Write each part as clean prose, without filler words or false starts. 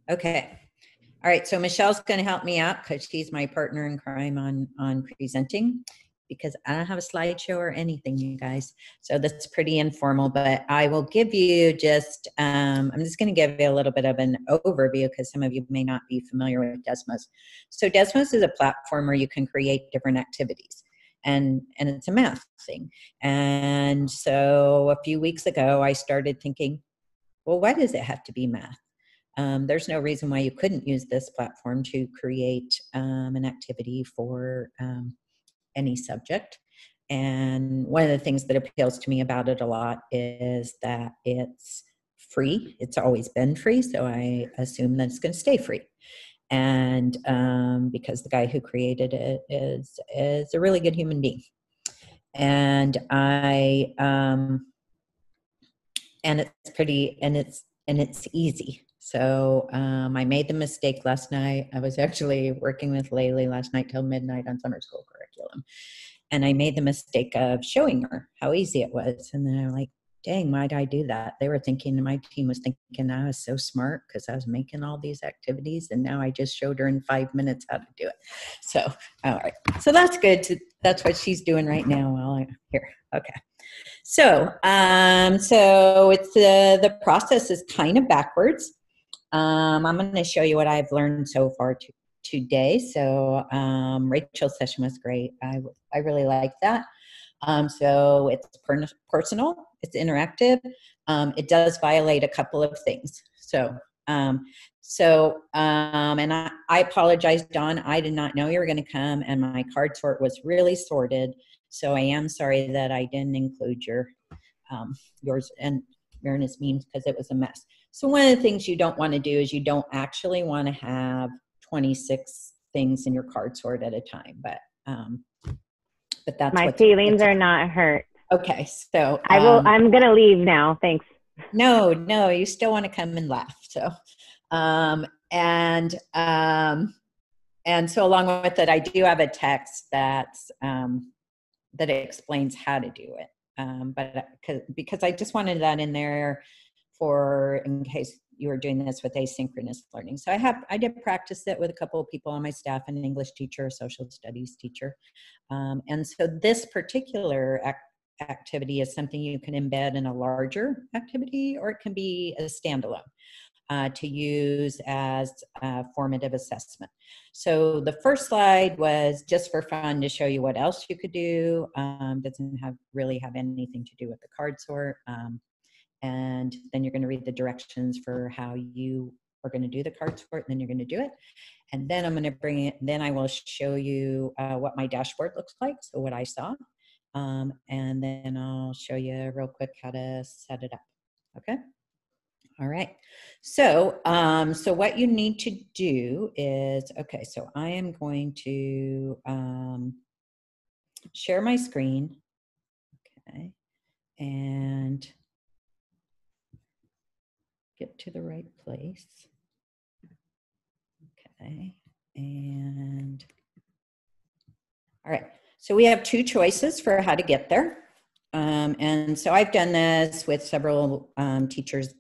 Okay. All right. So Michelle's going to help me out because she's my partner in crime on presenting, because I don't have a slideshow or anything, you guys. So that's pretty informal, but I will give you just, I'm just going to give you a little bit of an overview because some of you may not be familiar with Desmos. So Desmos is a platform where you can create different activities, and it's a math thing. And so a few weeks ago, I started thinking, well, why does it have to be math? There's no reason why you couldn't use this platform to create an activity for any subject. And one of the things that appeals to me about it a lot is that it's free. It's always been free, so I assume that it's going to stay free. And because the guy who created it is a really good human being. And and it's pretty, and it's easy. So I made the mistake last night. I was actually working with Laylee last night till midnight on summer school curriculum. And I made the mistake of showing her how easy it was. And then I'm like, dang, why did I do that? They were thinking, my team was thinking I was so smart because I was making all these activities. And now I just showed her in 5 minutes how to do it. So, all right. So that's good. That's what she's doing right now while I'm here. Okay. So, so it's the process is kind of backwards. I'm going to show you what I've learned so far today. So, Rachel's session was great. I really liked that. So it's personal, it's interactive. It does violate a couple of things. So, and I apologize, Dawn. I did not know you were going to come, and my card sort was really sorted. So I am sorry that I didn't include yours and Marinus memes because it was a mess. So one of the things you don't want to do is you don't actually want to have 26 things in your card sort at a time, but that's my feelings are not hurt. Okay, so I'm gonna leave now. Thanks. No, you still want to come and laugh. So, and so along with it, I do have a text that's that explains how to do it. But because I just wanted that in there for in case you were doing this with asynchronous learning. So I did practice it with a couple of people on my staff, an English teacher, a social studies teacher. And so this particular activity is something you can embed in a larger activity, or it can be a standalone to use as formative assessment. So the first slide was just for fun to show you what else you could do. Doesn't really have anything to do with the card sort. And then you're going to read the directions for how you are going to do the card sort, and then you're going to do it. And then I'm going to bring it, then I will show you what my dashboard looks like, so what I saw. And then I'll show you real quick how to set it up. Okay. All right. So, so what you need to do is, okay, so I am going to share my screen. Okay. And get to the right place. Okay. And all right. So we have two choices for how to get there. And so I've done this with several teachers.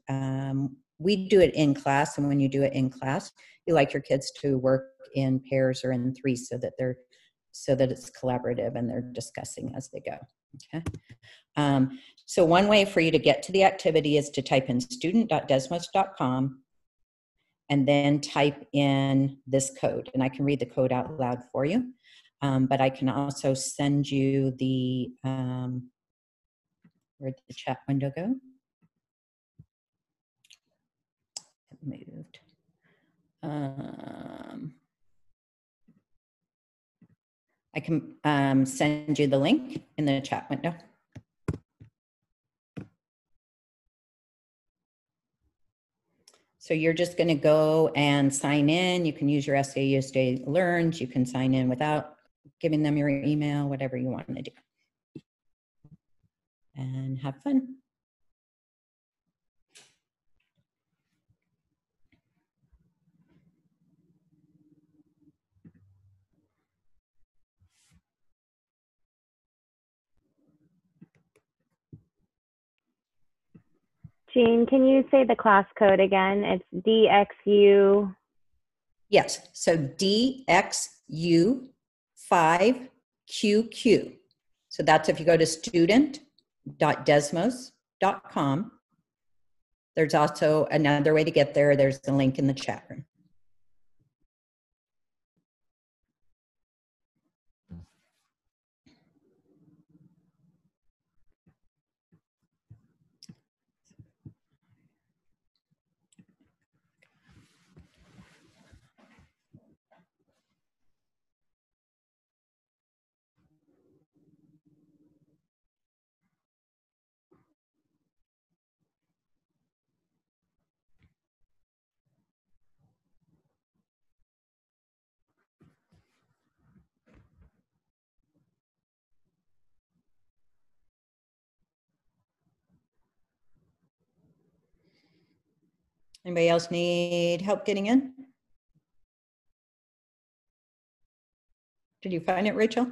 We do it in class, and when you do it in class, you like your kids to work in pairs or in threes so that it's collaborative and they're discussing as they go. Okay. So one way for you to get to the activity is to type in student.desmos.com and then type in this code, and I can read the code out loud for you. But I can also send you the where'd the chat window go? It moved. I can send you the link in the chat window. So you're just going to go and sign in. You can use your SAU Stay Learned. You can sign in without giving them your email, whatever you want to do. And have fun. Jean, can you say the class code again? It's DXU. Yes, so DXU5QQ. So that's if you go to student.desmos.com. There's also another way to get there. There's the link in the chat room. Anybody else need help getting in? Did you find it, Rachel?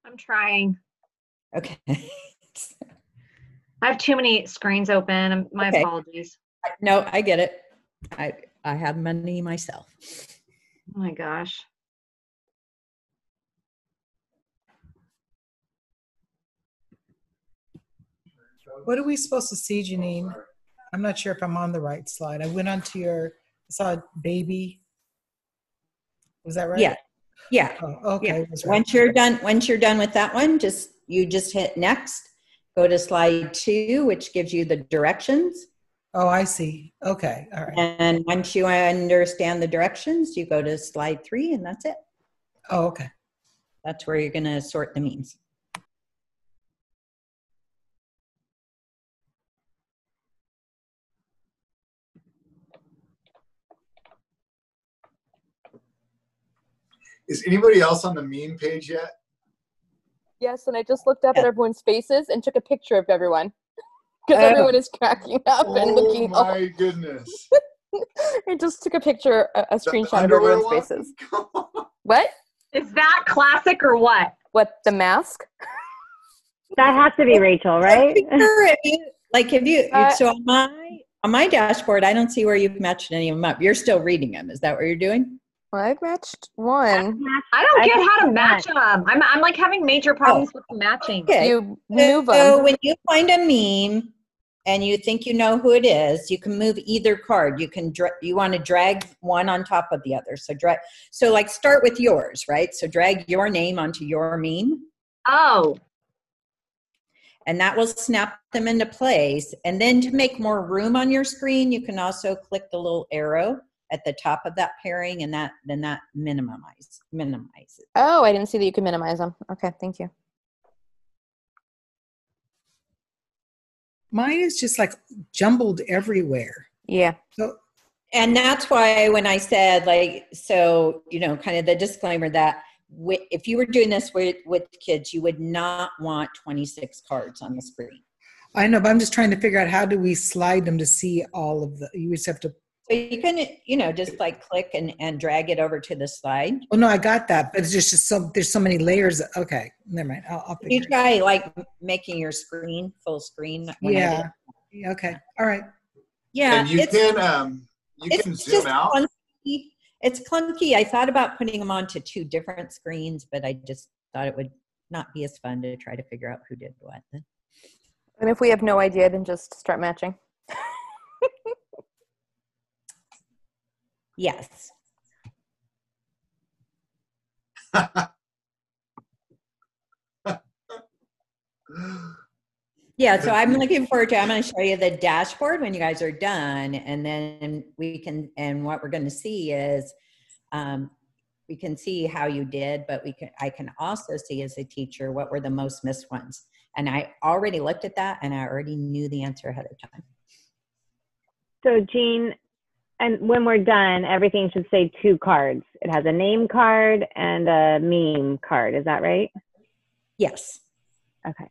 I'm trying. Okay. I have too many screens open. My Okay. apologies. No, I get it. I have many myself. Oh my gosh. What are we supposed to see, Janine? I'm not sure if I'm on the right slide. I went onto I saw baby. Was that right? Yeah. Yeah. Oh, okay. Yeah. That's right. Once you're done with that one, you just hit next. Go to slide 2, which gives you the directions. Oh, I see. Okay. All right. And once you understand the directions, you go to slide 3, and that's it. Oh, okay. That's where you're going to sort the means. Is anybody else on the meme page yet? Yes, and I just looked up at everyone's faces and took a picture of everyone because everyone is cracking up and looking. Oh my goodness! I just took a picture, a screenshot of underwear everyone's one? faces. What? Is that classic or what? What, the mask? That has to be Rachel, right? So on my dashboard, I don't see where you've matched any of them up. You're still reading them. Is that what you're doing? Well, I've matched one. I don't get how to match them. I'm like having major problems with the matching. Okay. You move them. So when you find a meme and you think you know who it is, you can move either card. You want to drag one on top of the other. So like start with yours, right? So drag your name onto your meme. Oh. And that will snap them into place. And then to make more room on your screen, you can also click the little arrow at the top of that pairing, and that minimizes. Oh, I didn't see that you could minimize them. Okay, thank you. Mine is just like jumbled everywhere. Yeah. So, and that's why when I said kind of the disclaimer that if you were doing this with kids, you would not want 26 cards on the screen. I know, but I'm just trying to figure out how do we slide them to see all of you just have to. So you can, just like click and drag it over to the slide. Oh no, I got that, but it's just there's so many layers. Okay, never mind. I'll figure you try like making your screen full screen. Yeah. Okay. All right. Yeah. And you can zoom out. Clunky. It's clunky. I thought about putting them onto 2 different screens, but I just thought it would not be as fun to try to figure out who did what. And if we have no idea, then just start matching. Yes. Yeah, so I'm looking forward to, I'm going to show you the dashboard when you guys are done, and then what we're going to see is, we can see how you did, but I can also see as a teacher what were the most missed ones. And I already looked at that, and I already knew the answer ahead of time. So Jean, and when we're done, everything should say 2 cards. It has a name card and a meme card. Is that right? Yes. Okay.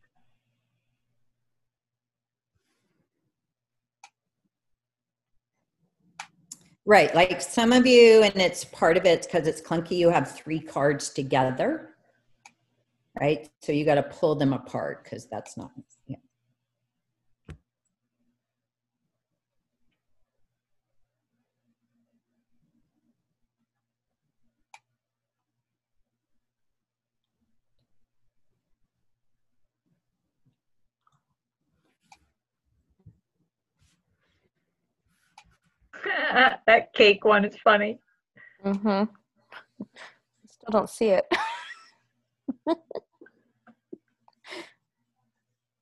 Right, like some of you, and it's part of it's because it's clunky, you have 3 cards together. right? So you got to pull them apart because that's not, yeah. That cake one is funny. Mm-hmm. Still don't see it.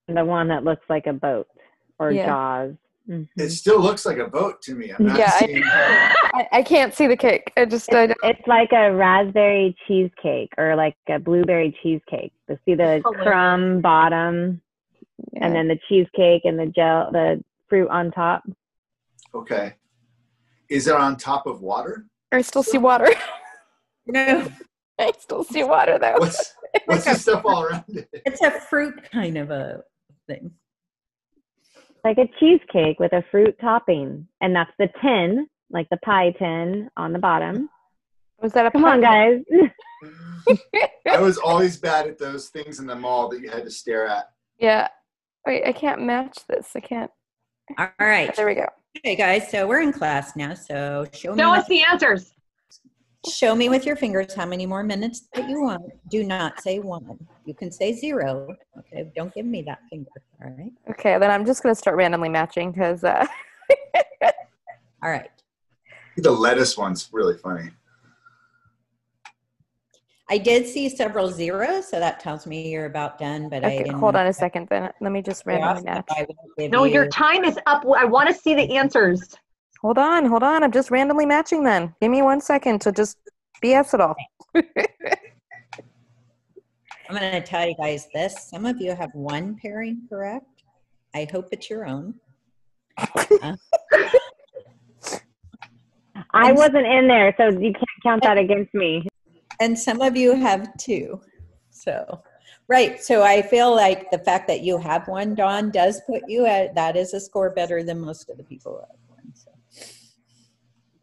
The one that looks like a boat or Yeah. Jaws. Mhm. It still looks like a boat to me. I'm not Yeah, seeing. I can't see the cake. I don't. It's like a raspberry cheesecake or like a blueberry cheesecake. You see the crumb bottom Yeah. and then the cheesecake and the fruit on top. Okay. Is it on top of water? I still see water. No, I still see water though. What's the stuff all around it? it's a fruit kind of a thing. Like a cheesecake with a fruit topping. And that's the tin, like the pie tin on the bottom. Was that a Come on, guys. I was always bad at those things in the mall that you had to stare at. Yeah. Wait, I can't match this. I can't. All right. There we go. Okay, guys, so we're in class now. So show us the answers. me with your fingers how many more minutes that you want. Do not say 1. You can say 0. Okay, don't give me that finger. All right. Okay, then I'm just going to start randomly matching because. All right. The lettuce one's really funny. I did see several zeros, so that tells me you're about done. But I Okay, didn't. hold on a second then. Let me just randomly match. No, your time is up. I want to see the answers. Hold on. I'm just randomly matching then. Give me 1 second to just BS it all. I'm going to tell you guys this. Some of you have 1 pairing correct. I hope it's your own. I wasn't in there, so you can't count that against me. And some of you have 2. So, right. So I feel like the fact that you have 1, Dawn, does put you at, that is a score better than most of the people who have 1. So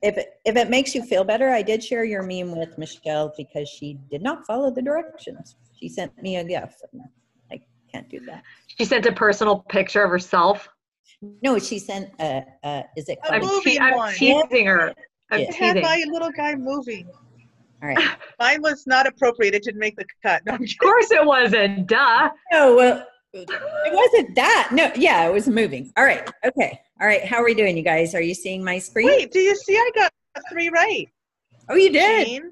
if it makes you feel better, I did share your meme with Michelle because she did not follow the directions. She sent me a GIF. And I can't do that. She sent a personal picture of herself. No, she sent is it A moving I'm one. teasing her. I'm Yeah. It had teasing. my little guy moving. all right. Mine was not appropriate. It didn't make the cut. No, I'm Of course it wasn't. Duh. Oh, well, it wasn't that. No, yeah, it was moving. All right. Okay. All right. How are we doing, you guys? Are you seeing my screen? Wait, do you see I got 3 right? Oh, you did. Jean?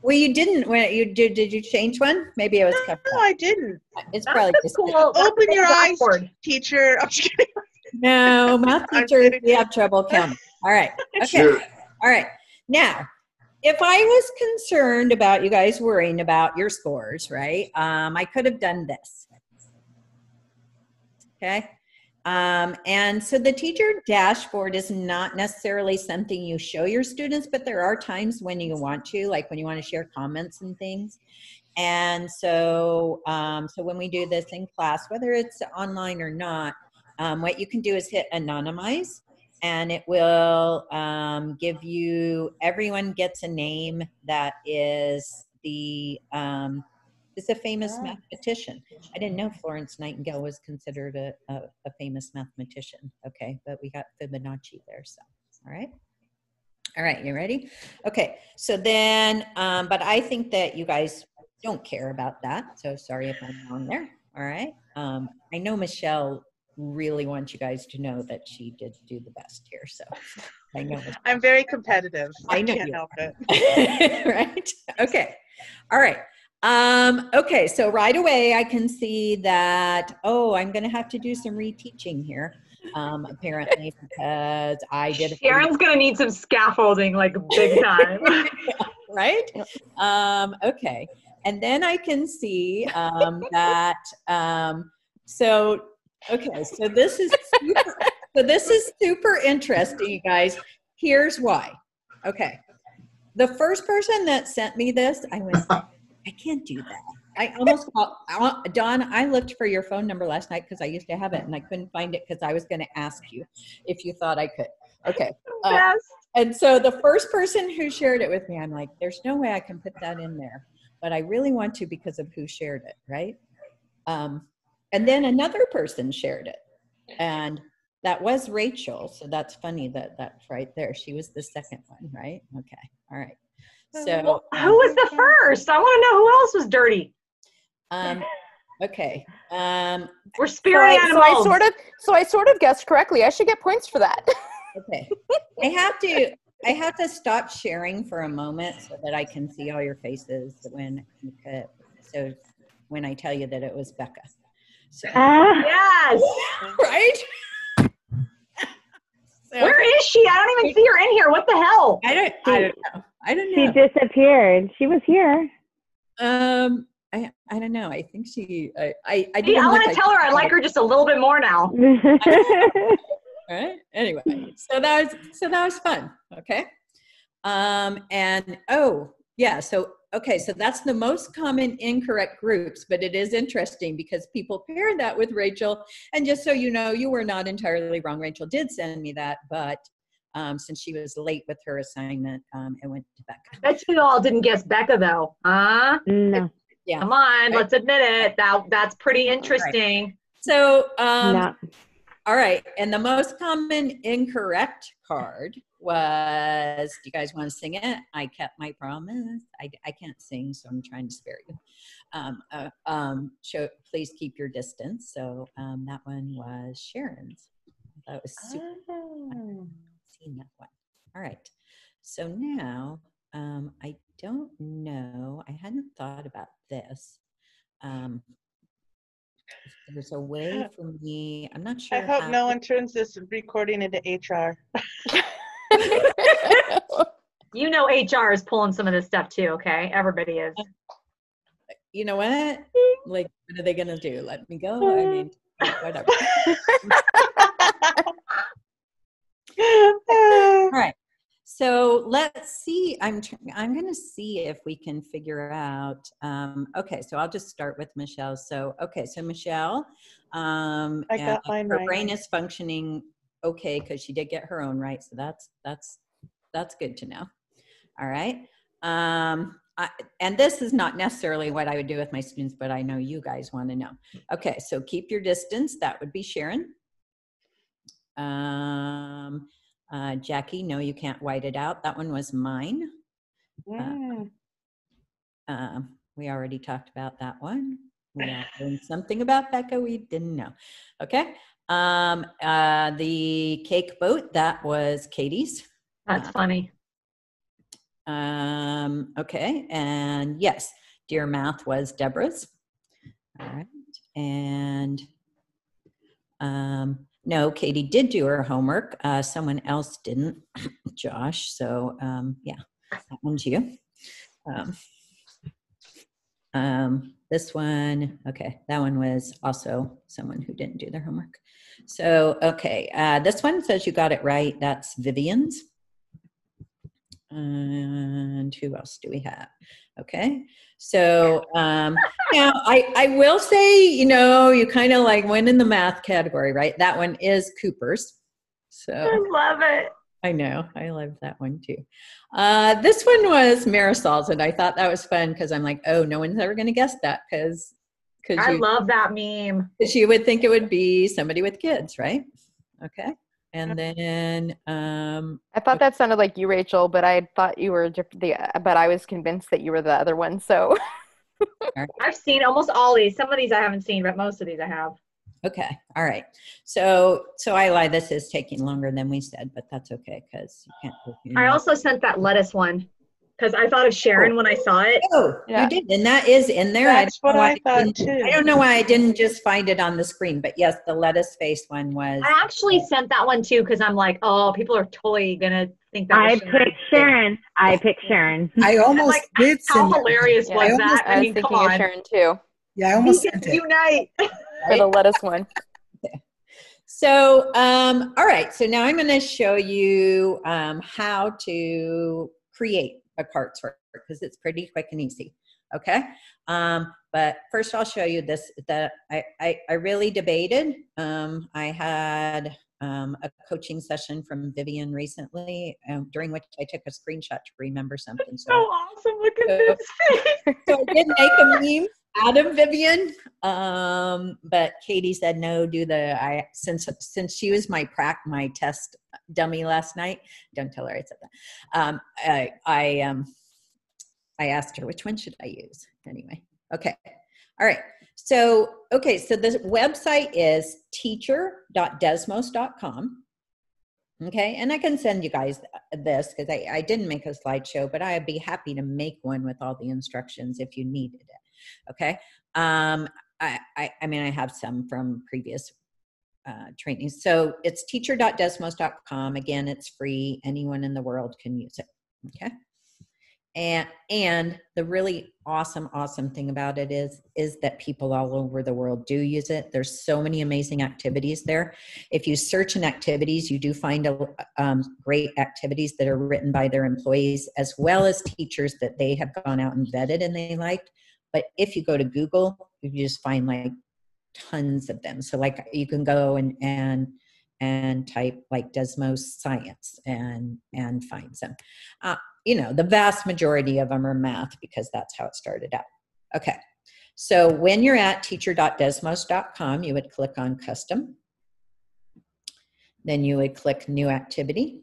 Well, you didn't. When you did you change one? Maybe it was No, covered. I didn't. It's probably just Cool. Open your eyes, Blackboard. teacher. I'm just kidding. no math I'm teachers. kidding. We have trouble counting. All right. Okay. Shoot. All right. Now, if I was concerned about you guys worrying about your scores, right? I could have done this. Okay. And so the teacher dashboard is not necessarily something you show your students, but there are times when you want to, like when you want to share comments and things. And so, so when we do this in class, whether it's online or not, what you can do is hit anonymize, and it will give you, everyone gets a name that is the, is a famous mathematician. I didn't know Florence Nightingale was considered a famous mathematician. Okay, but we got Fibonacci there, so, all right. All right, you ready? Okay, so then, but I think that you guys don't care about that, so sorry if I'm wrong there, all right? I know Michelle really wants you guys to know that she did do the best here, so I know. I'm very competitive. I know can't you help it. right? Okay. All right. Okay, so right away I can see that, oh, I'm going to have to do some reteaching here, apparently, because I did. Sharon's going to need some scaffolding, like big time. Right? Okay. And then I can see that, so, okay, so this is super interesting, you guys. Here's why. Okay. The first person that sent me this, I went, I can't do that. I almost Dawn, I looked for your phone number last night because I used to have it and I couldn't find it because I was going to ask you if you thought I could. Okay. Yes. And so the first person who shared it with me, I'm like, there's no way I can put that in there. but I really want to because of who shared it, right? And then another person shared it, and that was Rachel. So that's funny that that's right there. She was the second one, right? Okay, all right. So Well, who was the first? I want to know who else was dirty. Okay. We're spirit animals. So I sort of guessed correctly. I should get points for that. Okay. I have to stop sharing for a moment so that I can see all your faces when I tell you that it was Becca. So, Yes. right? So, Where is she? I don't even see her in here. What the hell? I don't know. I don't She know. disappeared. She was here. I don't know. I think she. I See, I want to tell her I like her just a little bit more now. All right. Anyway, so that was fun. Okay. And yeah. So okay. So that's the most common incorrect groups, but it is interesting because people paired that with Rachel. And just so you know, you were not entirely wrong. Rachel did send me that, but since she was late with her assignment, it went to Becca. I bet you all didn't guess Becca though. No. Yeah. Come on, let's admit it. That's pretty interesting. Right. So No. all right. And the most common incorrect card was, do you guys want to sing it? I kept my promise. I can't sing, so I'm trying to spare you. Please keep your distance. So that one was Sharon's. That was super fun. Seen that one. All right. So now I don't know. I hadn't thought about this. There's a way for me. I'm not sure. I hope no one turns this recording into HR. You know HR is pulling some of this stuff too, okay? Everybody is. You know what? Like, what are they going to do? Let me go? I mean, whatever. All right. So let's see. I'm going to see if we can figure out. Okay, so I'll just start with Michelle. So okay, so Michelle, I got mine her right. brain is functioning okay because she did get her own right. So that's good to know. All right. And this is not necessarily what I would do with my students, but I know you guys want to know. Okay, so keep your distance. That would be Sharon. Jackie, no, you can't white it out. That one was mine. We already talked about that one. We learned something about Becca we didn't know. Okay. The cake boat, that was Katie's. That's funny. Okay. And yes, dear math was Deborah's. All right. And no, Katie did do her homework. Someone else didn't, Josh. So yeah, that one's you. This one, okay, that one was also someone who didn't do their homework. So, okay, this one says you got it right. That's Vivian's. And who else do we have? Okay, so now I will say, you know, you kind of like went in the math category, right? That one is Cooper's. So I love it. I know, I love that one too. This one was Marisol's, and I thought that was fun because I'm like, oh, no one's ever going to guess that because I love that meme. Because you would think it would be somebody with kids, right? Okay. And then I thought that sounded like you, Rachel, but I thought you were but I was convinced that you were the other one. So I've seen almost all these. Some of these I haven't seen, but most of these I have. okay. All right. So I lied. This is taking longer than we said, but that's okay because you can't. I also sent that lettuce one because I thought of Sharon when I saw it. Oh, yeah. You did, and that is in there. That's what I thought too. I don't know why I didn't just find it on the screen, but yes, the lettuce face one was. I actually sent that one too because I'm like, oh, people are totally gonna think that. I picked Sharon. I picked Sharon. I almost Like, did how send it. hilarious Yeah, was I that? I I was mean, come thinking of on. Sharon too Yeah, I almost We sent can it. unite. for the lettuce one. So, all right. So now I'm going to show you how to create a cart sort because it's pretty quick and easy. Okay. But first I'll show you this, that I really debated. I had a coaching session from Vivian recently, during which I took a screenshot to remember something. So awesome. Look at this face. So I did make a meme out of Vivian, but Katie said no. Since she was my test dummy last night. Don't tell her I said that. I asked her which one should I use anyway. Okay, all right. So the website is teacher.desmos.com. Okay, and I can send you guys this because I didn't make a slideshow, but I'd be happy to make one with all the instructions if you needed it. Okay, I mean, I have some from previous trainings. So it's teacher.desmos.com. Again, it's free. Anyone in the world can use it. Okay. And the really awesome thing about it is that people all over the world do use it. There's so many amazing activities there. If you search in activities, you do find great activities that are written by their employees, as well as teachers that they have gone out and vetted and they liked. But if you go to Google, you just find like tons of them. So like you can go and type like Desmos science and find some. The vast majority of them are math because that's how it started out. Okay, so when you're at teacher.desmos.com, you would click on custom. Then you would click new activity.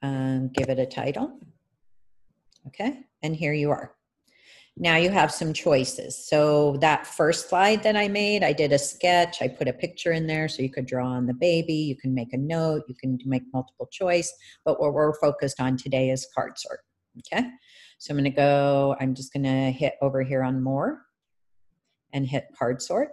Give it a title. Okay, and here you are. Now you have some choices. So that first slide that I made, I did a sketch. I put a picture in there so you could draw on the baby. You can make a note. You can make multiple choice. But what we're focused on today is card sort. Okay. So I'm just going to hit over here on more and hit card sort.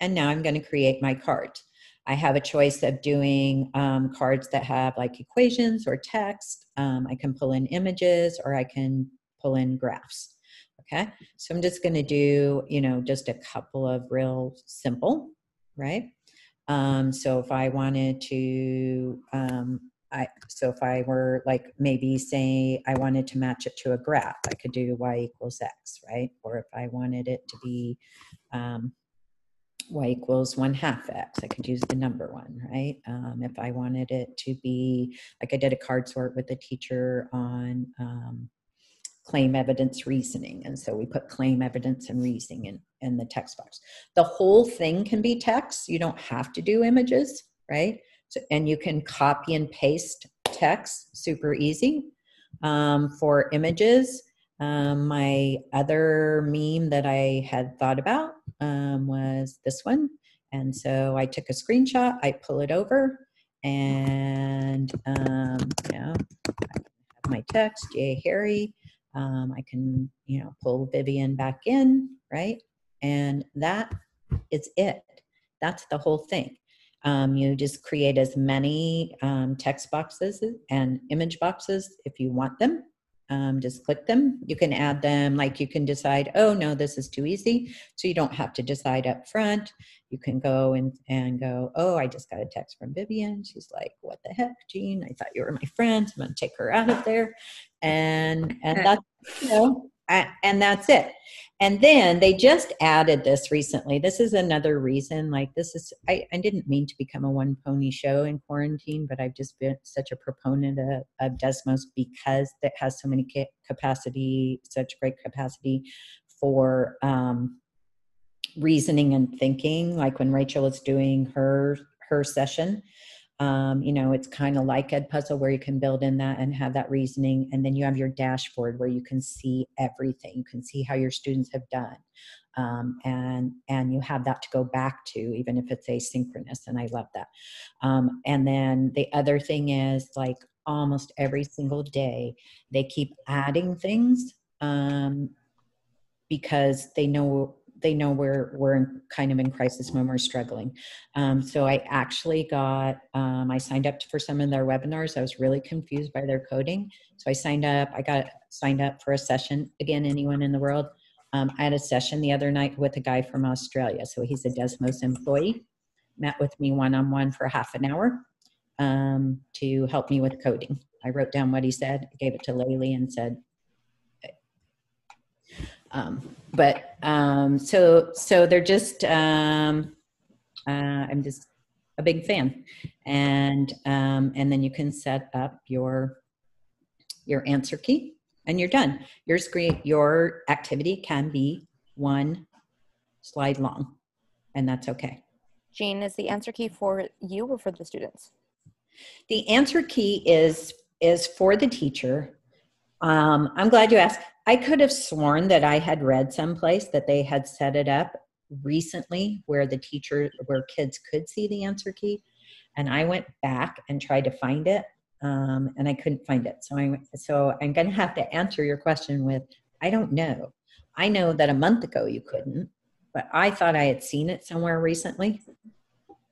And now I'm going to create my cards. I have a choice of doing cards that have like equations or text. I can pull in images or I can pull in graphs. Okay, so I'm just going to do, just a couple of real simple, right? So if I wanted to, if I were like maybe say I wanted to match it to a graph, I could do y equals x, right? Or if I wanted it to be y equals 1/2 x, I could use the number 1, right? If I wanted it to be, like I did a card sort with a teacher on claim evidence reasoning. And so we put claim evidence and reasoning in the text box. The whole thing can be text. You don't have to do images, right? So, and you can copy and paste text, super easy. For images, my other meme that I had thought about was this one. And so I took a screenshot, I pull it over, and I have my text, J. Harry. I can, pull Vivian back in, right? And that is it. That's the whole thing. You just create as many text boxes and image boxes if you want them. Just click them. You can add them, like you can decide, oh no, this is too easy. So you don't have to decide up front. You can go and go, oh, I just got a text from Vivian. She's like, what the heck, Jean? I thought you were my friend. I'm going to take her out of there. And that's, and that's it. And then they just added this recently. This is another reason, like this is, I didn't mean to become a one pony show in quarantine, but I've just been such a proponent of Desmos because it has so many capacity, such great capacity for reasoning and thinking. Like when Rachel is doing her session, it's kind of like Edpuzzle where you can build in that and have that reasoning. And then you have your dashboard where you can see everything. You can see how your students have done. And you have that to go back to, even if it's asynchronous. And I love that. And then the other thing is like almost every single day, they keep adding things because they know we're kind of in crisis when we're struggling. So I actually got, I signed up for some of their webinars. I was really confused by their coding. So I got signed up for a session. Again, anyone in the world. I had a session the other night with a guy from Australia. So he's a Desmos employee, met with me one-on-one for half an hour to help me with coding. I wrote down what he said, gave it to Laylee and said, so they're just, I'm just a big fan. And then you can set up your answer key and you're done. Your activity can be 1 slide long, and that's okay. Jean, is the answer key for you or for the students? The answer key is for the teacher. I'm glad you asked. I could have sworn that I had read someplace that they had set it up recently where where kids could see the answer key. And I went back and tried to find it, and I couldn't find it. So I'm going to have to answer your question with, I don't know. I know that a month ago you couldn't, but I thought I had seen it somewhere recently.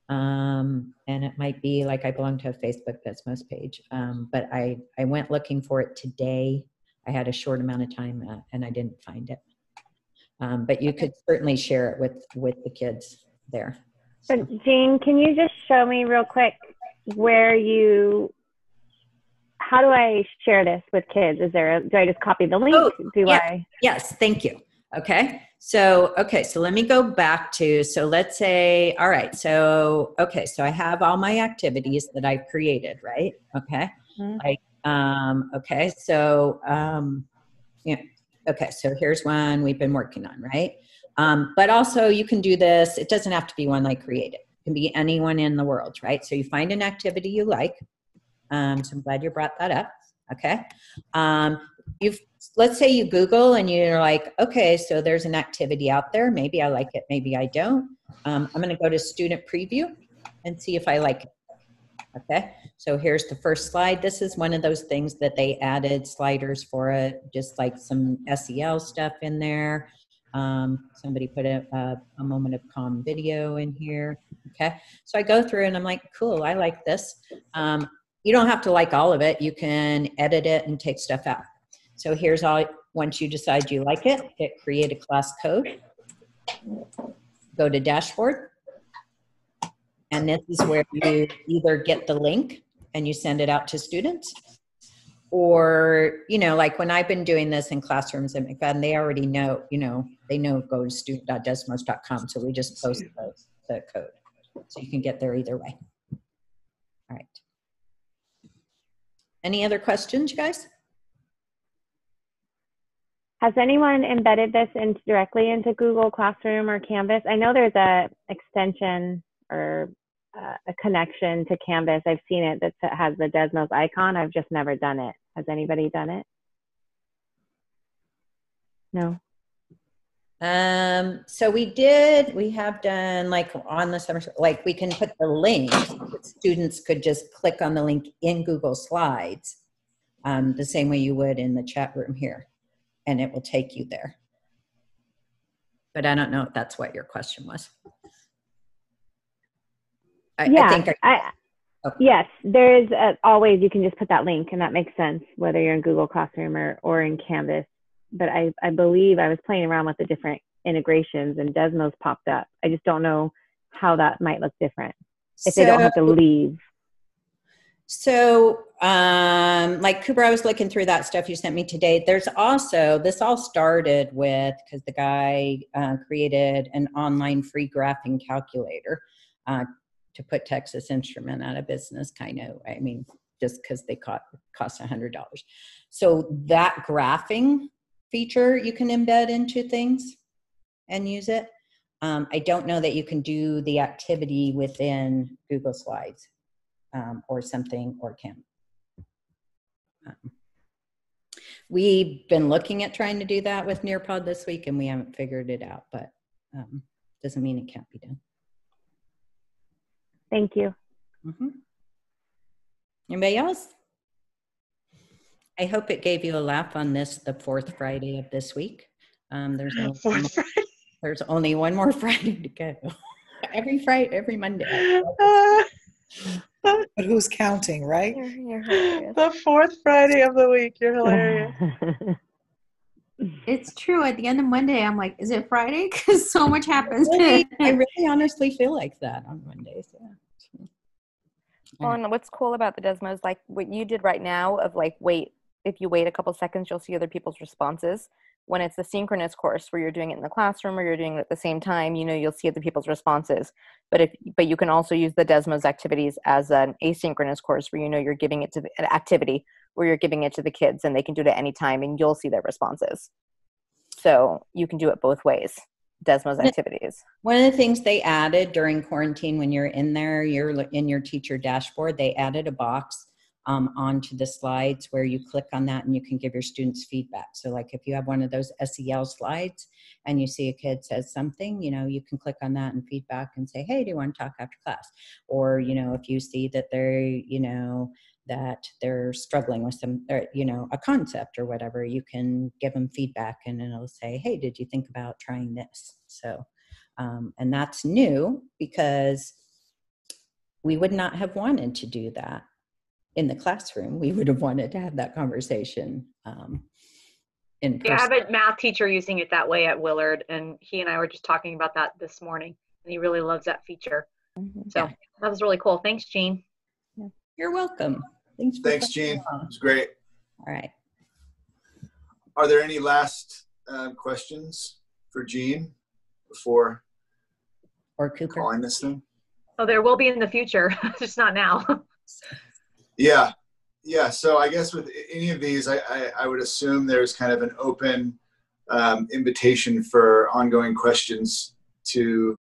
And it might be like I belong to a Facebook Desmos page. But I went looking for it today. I had a short amount of time and I didn't find it. But you could certainly share it with the kids there. So Jean, can you just show me real quick how do I share this with kids? Do I just copy the link? Yes, thank you. Okay. So let me go back to, so let's say, all right. So I have all my activities that I've created, right? Okay. Okay. So, okay. So here's one we've been working on, right? But also you can do this. It doesn't have to be one I created. It can be anyone in the world, right? So you find an activity you like. So I'm glad you brought that up. Okay. Let's say you Google and you're like, okay, so there's an activity out there. Maybe I like it. Maybe I don't. I'm going to go to student preview and see if I like it. Okay. So here's the first slide. This is one of those things that they added sliders for it, just like some SEL stuff in there. Somebody put a moment of calm video in here. Okay. So I go through and I'm like, cool, I like this. You don't have to like all of it. You can edit it and take stuff out. So here's once you decide you like it, hit create a class code, go to dashboard. And this is where you either get the link and you send it out to students, or, like when I've been doing this in classrooms at McFadden, they already know, they know go to student.desmos.com. So we just post the code. So you can get there either way. All right. Any other questions, you guys? Has anyone embedded this directly into Google Classroom or Canvas? I know there's a extension or a connection to Canvas. I've seen it that has the Desmos icon. I've just never done it. Has anybody done it? No. So we have done like on the summer, like we can put the link, students could just click on the link in Google Slides, the same way you would in the chat room here, and it will take you there. But I don't know if that's what your question was. Yes, there is always, you can just put that link and that makes sense, whether you're in Google Classroom or in Canvas. But I believe I was playing around with the different integrations and Desmos popped up. I just don't know how that might look different if they don't have to leave. So like Cooper, I was looking through that stuff you sent me today. There's also, this all started with, because the guy created an online free graphing calculator to put Texas Instrument out of business, kind of, I mean, just because they cost $100. So that graphing feature you can embed into things and use it. I don't know that you can do the activity within Google Slides or something, or Canva. We've been looking at trying to do that with Nearpod this week and we haven't figured it out, but doesn't mean it can't be done. Thank you. Mm-hmm. Anybody else? I hope it gave you a laugh on this, the fourth Friday of this week. There's only one more Friday to go. every Monday. But who's counting, right? You're hilarious. The fourth Friday of the week. You're hilarious. It's true. At the end of Monday, I'm like, is it Friday? Because so much happens. I really honestly feel like that on Mondays. Yeah. Well, and what's cool about the Desmos, like what you did right now of like, if you wait a couple seconds, you'll see other people's responses. when it's the synchronous course where you're doing it in the classroom or you're doing it at the same time, you'll see the people's responses. But you can also use the Desmos activities as an asynchronous course where you're giving it to an activity where you're giving it to the kids and they can do it at any time and you'll see their responses. So you can do it both ways, Desmos activities. One of the things they added during quarantine, when you're in there, you're in your teacher dashboard, they added a box onto the slides where you click on that and you can give your students feedback. So like if you have one of those SEL slides and you see a kid says something, you can click on that and feedback and say, hey, do you want to talk after class? Or, if you see that they're struggling with some, a concept or whatever, you can give them feedback and it'll say, hey, did you think about trying this? So, and that's new because we would not have wanted to do that in the classroom. We would have wanted to have that conversation in person. Yeah, I have a math teacher using it that way at Willard, and he and I were just talking about that this morning, and he really loves that feature. So that was really cool. Thanks, Jean. You're welcome. Thanks, Jean. It was great. All right. Are there any last questions for Jean before or Cooper calling this thing? Oh, there will be in the future, just not now. Yeah. So I guess with any of these, I would assume there's kind of an open invitation for ongoing questions to